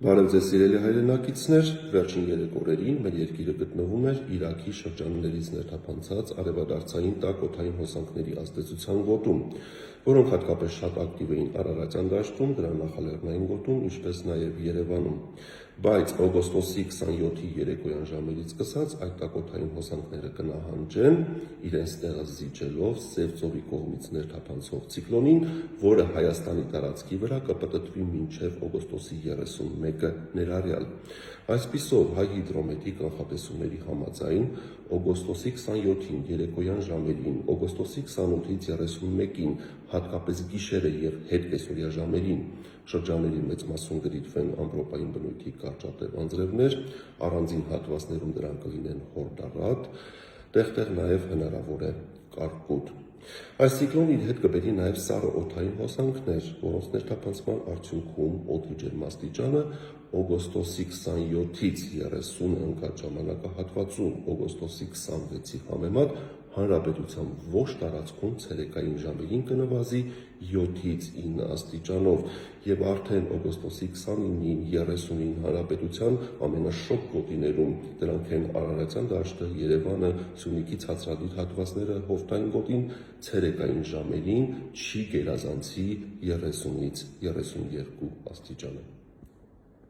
Բարև ձեզ սիրելի հայրենակիցներ, վերջին 3 օրերին մեր երկիրը գտնվում էր Իրաքի շրջաններից ներթափանցած արևադարձային տաք օդային հոսանքների ազդեցության գոտում, որոնք հատկապես շատ ակտիվ էին Արարատյան դաշտում, դրա նախալեռնային գոտում, ինչպես նաև Երևանում։ Բայց օգոստոսի 27-ի երեկոյան ժամերից սկսած այդ տակօդային հոսանքները կնահանջեն, իրենց տեղը զիջելով Սև ծովի կողմից ներթափանցող ցիկլոնին, որը Հայաստանի տարածքի վրա կպտտվի մինչև օգոստոսի 31-ը ներառյալ։ Այսպիսով, Հայ հիդրոմետրի կանխատեսումների համաձայն, օգոստոսի 27-ին երեկոյան ժամերին, օգոստոսի 28-ից 31-ին, հատկապես գիշերը և հետկեսօրյա ժամերին, շրջանների մեծ մասում կդիտվեն ամպրոպային բնույթի կարճատև անձրևներ, առանձին հատվածներում դրանք կլինեն խորդառատ, տեղ-տեղ նաև հնարավոր է կարկուտ։ Այս ցիկլոնը իր հետ կբերի նաև սառը օդային հոսանքներ, որոնց ներթափանցման արդյունքում օդի ջերմաստիճանը օգոստոսի 27-ից 30 ընկած ժամանակահատվածում օգոստոսի 26-ի համեմատ հանրապետության ողջ տարածքում ցերեկային ժամերին կնվազի 7-ից 9 աստիճանով և արդեն օգոստոսի 29-ին 30-ին հանրապետության ամենաշոգ գոտիներում, դրանք են Արարատյան դաշտը, Երևանը, Սյունիքի ցածրադիր հատվածները, Հովտային գոտին, ցերեկային ժամերին չի գերազանցի 30-ից 32 աստիճանը։